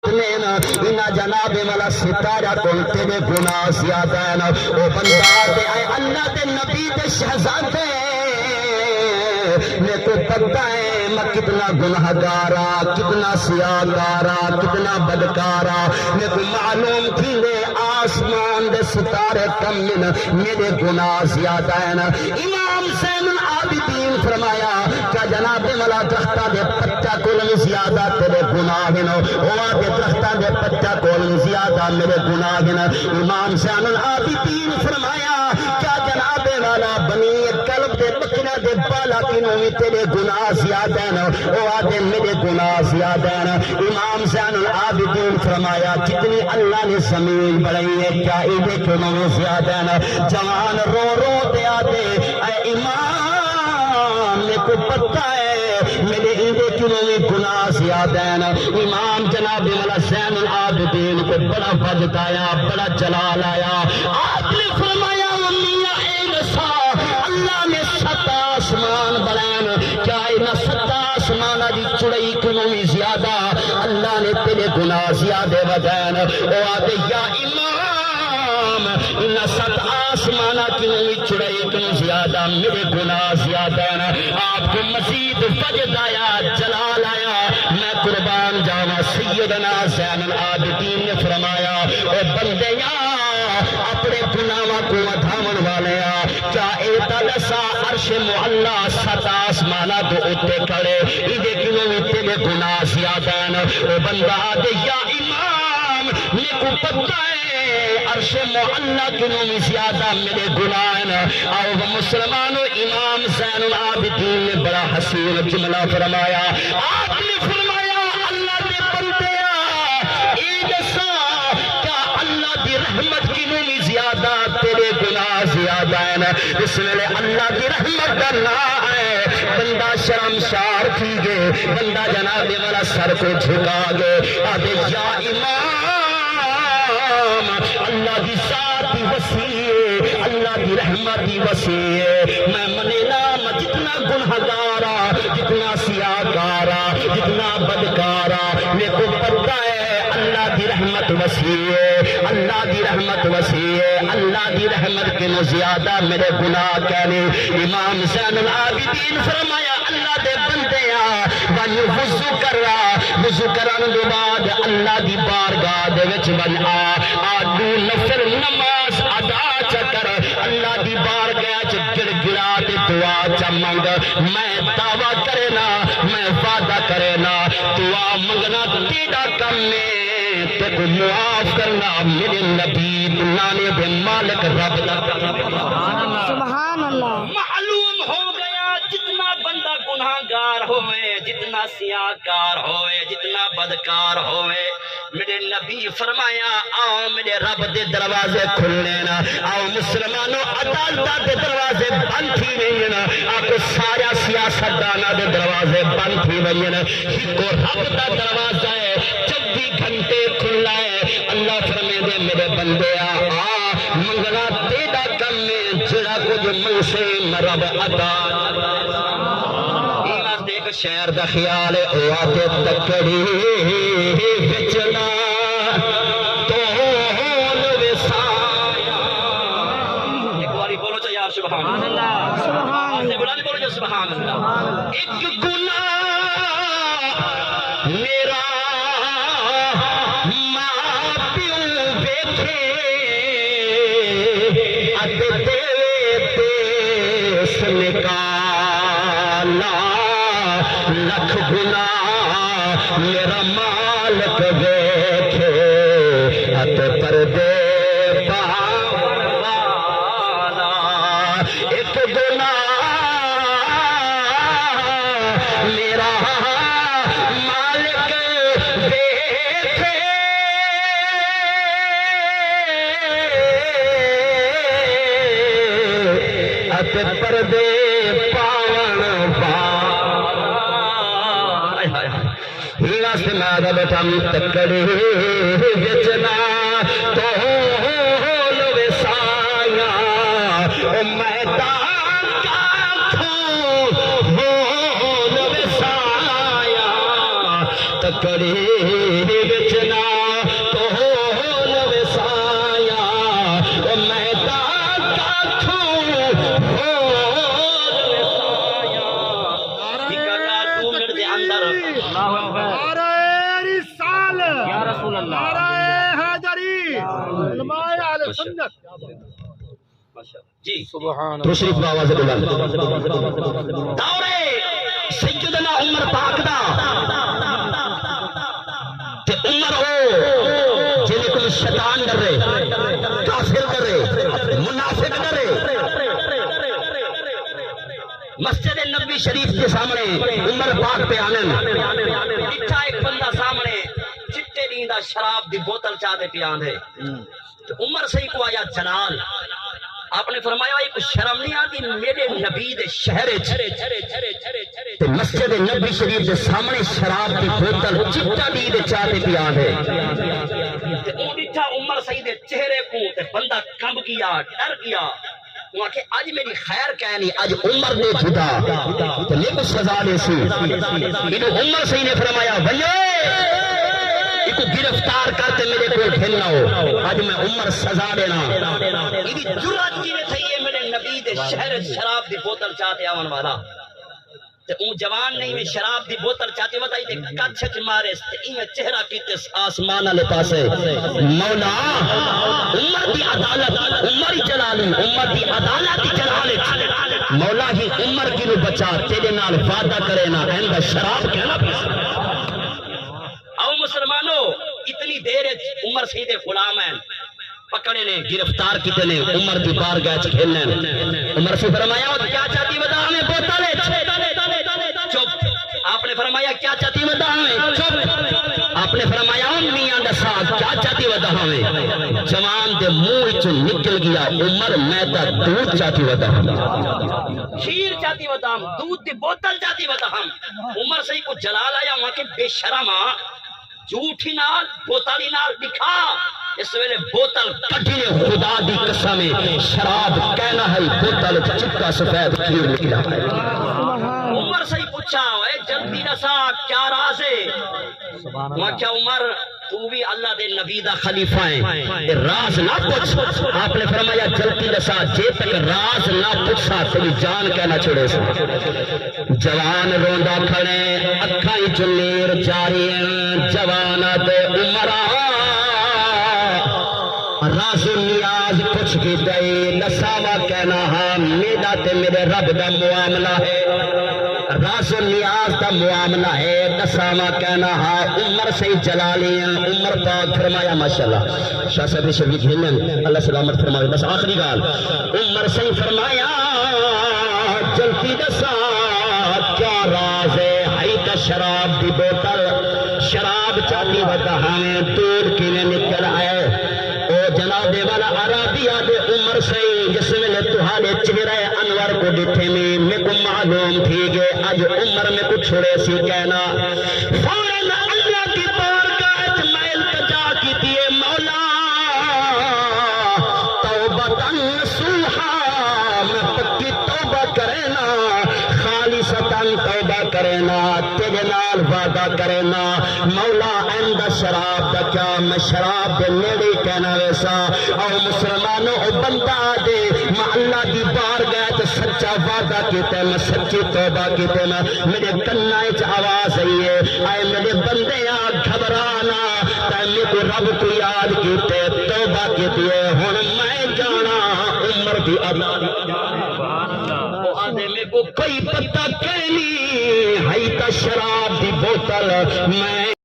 کتنے نا انہا جناب والا ستارہ کون تیرے گناہ زیادہ ہے نا او بندہ دے آئے اللہ دے نبی دے شہزادے میں کو پتہ ہے میں کتنا گناہگارا کتنا سیاہگارا کتنا بدکارا میں کو معلوم تھی لے آسمان دے ستارے کم من میرے گناہ زیادہ ہے نا امام زین العابدین فرمایا کیا جناب والا درختہ دے پتہ کول زیادہ تیرے گناہ ہیں ہوا دے درختہ دے پتہ کول زیادہ میرے گناہ ہیں امام زین العابدین فرمایا کیا جناب والا بنی قلب دے بکرہ دے بالا تینوں میں تیرے گناہ زیادہ ہیں ہوا دے میرے گناہ زیادہ ہیں امام زین العابدین فرمایا جتنی اللہ نے زمین بڑھائی ہے کیا ایدے کنوں میں زیادہ ہیں جوان رو رو دے آتے اے امام میں کو پتہ ہے میرے ایدے کنوں میں گناہ زیادہ ہیں امام جناب مولا زین العابدین کو بڑا فضل آیا بڑا جلال آیا آپ نے فرمایا میاں اے نسا اللہ نے ستا آسمان بلائن کیا اینا ستا آسمان دی چڑئی کنوں میں زیادہ اللہ نے تیرے گناہ زیادہ بدین او آدھے یا امام انہا ست آسمانہ کنوں میں چڑئی کنوں زیادہ میرے گناہ زیادہ آپ کو مزید وجد آیا جلال آیا میں قربان جاوا سیدنا زین العابدین نے فرمایا اے بندیاں اپنے گناہوں کو ادھامن والے کیا ایتا لسا عرش معلہ ست آسمانہ دو اتے کھڑے ایدے کنوں میں تیرے گناہ زیادہ او بندہ دے یا امام میں کو پتہ ہے عرش معلہ کنوں میں زیادہ میرے گناہ آؤ مسلمانوں امام زین العابدین نے بڑا حسین جملہ فرمایا آپ نے فرمایا اللہ دے بندیا ایدسا کیا اللہ دی رحمت کنوں میں زیادہ تیرے گناہ زیادہ ہے اس میں اللہ دی رحمت کرنا ہے بندہ شرمشار تھی گے بندہ جناب والا سر کو جھکا گے آدھے یا امام اللہ دی ذات وسیع اللہ دی رحمت وسیع میں منینا جتنا گنہگارا جتنا سیاہگارا جتنا بدکارا میرے کو پتہ ہے اللہ دی رحمت وسیع اللہ دی رحمت وسیع اللہ دی رحمت کے زیادہ میرے گناہ کہنے امام زین العابدین فرمایا اللہ دے بندیا ونی وضو کر رہا وضو کرن دے بعد اللہ دی بارگاہ دے وچ ون آدو نفر نماز ادا چکر اللہ دی بارگاہ چ گڑ گڑا تے دعا چ منگ میں دعویٰ کرنا میں وعدہ کرنا دعا منگنا تیرا کم میں تے کو معاف کرنا میرے نبی لانے دے مالک رب سبحان اللہ معلوم ہو گیا جتنا بندہ گناہگار ہوئے جتنا سیاہکار ہوئے جتنا بدکار ہوئے میرے نبی فرمایا آؤ میرے رب دے دروازے کھلنے نا آؤ مسلمانوں عدالتہ دے دروازے بند تھی نہیں نا آپ کو سارا سیاست دانا دے دروازے بند تھی نہیں نا کو رب دا دروازہ ہے 24 گھنٹے کھلا ہے اللہ فرمے دے میرے بندے منگنا تیرا کم میں جڑا کچھ منگ سے مرب عطا ایمان دیکھ شہر دا خیال ہے او آتے تکڑی بچنا تو ہون وسایا ایک باری بولو چاہے یار سبحان اللہ آواز سے بلانی بولو جو سبحان اللہ ایک گناہ میرا ماں پیوں بیٹھے لکھ گناہ میرا مالک دیکھے ات پردے والا ایک گناہ میرا مالک دیکھے ات پردے سے مادہ بٹھم تکڑی بچنا تو ہون وسایا میدان کا کھون ہون وسایا تکڑی بچنا جی تو شریف آواز بلند دورے سیدنا عمر پاک دا تے عمر ہو جن کو شیطان ڈرے کافر ڈرے منافق ڈرے مسجد نبی شریف کے سامنے عمر پاک پہ آنے اٹھا ایک بندہ سامنے چٹے دیندا شراب دی بوتل چاہتے پیان ہے عمر سے کو آیا جلال آپ نے فرمایا ایک شرم نہیں آتی میرے نبی دے شہر تے مسجد نبی شریف کے سامنے شراب کی بوتل چٹا دی دے چاہتے پیان ہے تے اون اٹھا عمر سید دے چہرے کو تے بندہ کمب گیا ڈر گیا وہ کہ آج میری خیر کہنی آج عمر نے جھوٹا تو لے کو سزا دے سی انہوں عمر سے نے فرمایا بھئیے کو گرفتار کرتے میرے کو کھیلنا ہو آج میں عمر سزا دینا یہ جرات کی نے تھی یہ میرے نبی دے شہر شراب دی بوتل چاہتے آون والا تے اون جوان نہیں میں شراب دی بوتل چاہتے بتائی تے کچھ مارے تے این چہرہ کیتے آسمان والے پاسے مولا عمر دی عدالت عمر جلالی عمر دی عدالت جلالت مولا ہی عمر کی نو بچا تیرے نال وعدہ کرے نا ایندا شراب کہنا او مسلمانوں اتنی دیر عمر سیدے غلام ہیں پکڑے نے گرفتار کیتے نے عمر دی بارگاہ وچ کھیلنے عمر سے فرمایا کیا چاہتی بتا ہمیں بوتل چپ آپ نے فرمایا کیا چاہتی بتا ہمیں چپ آپ نے فرمایا میاں دسا کیا چاہتی بتا ہمیں جوان دے منہ وچ نکل گیا عمر میں تا دودھ چاہتی بتا کھیر چاہتی بتا ہم دودھ دی بوتل چاہتی بتا ہم عمر سے کو جلال آیا وہاں کے بے شرم جھوٹی نال بوتالی نال دکھا اس ویلے بوتل کٹی نے خدا دی قسم شراب کہنا ہے بوتل چکا سفید کھیر نکلا ہے عمر سے پوچھا اے جلدی نسا کیا راز ہے وہاں کیا عمر تو بھی اللہ دے نبی دا خلیفہ ہے راز نہ پوچھ آپ نے فرمایا جلدی نسا جے تک راز نہ پوچھا تیری جان کہنا چھوڑے سے جوان روندا کھڑے اکھائی چنیر جاری جوانات عمرہ راز و نیاز پوچھ کے دے نساوا کہنا ہاں میرا تے میرے رب دا معاملہ ہے راز و نیاز دا معاملہ ہے نساوا کہنا ہاں عمر سے جلالی ہیں عمر پاک فرمایا ماشاءاللہ شاہ صاحب شبیق ہنن اللہ سلامت فرمائے بس آخری گال عمر سے فرمایا جلتی دسا کیا راز ہے ہائی کا شراب دی بوتل شراب چاہتی بتا ہمیں دور کینے نکل آئے او جناب والا عربیہ دے عمر سے جس میں تہارے چہرہ انور کو دیتے میں کو معلوم تھی کہ آج عمر میں کچھ چھوڑے سی کہنا فوراً اللہ کی بارگاہ میں التجا کی دیے مولا توبہ نصوحا میں پکی توبہ کرینا خالصتاً توبہ کرینا تیرے نال وعدہ کرینا مولا عند شراب دا کیا میں شراب دے نیڑے کہنا ویسا او مسلمانوں او بندہ دے میں اللہ دی بارگاہ تے سچا وعدہ کیتے میں سچی توبہ کیتے میں میرے کنائے چ آواز آئی ہے آئے میرے بندے آ گھبرانا تے میں کو رب کو یاد کیتے توبہ کیتے ہن میں جانا عمر دی عدالت آدھے میں کو کوئی پتہ کہنی ہائی تا شراب دی بوتل میں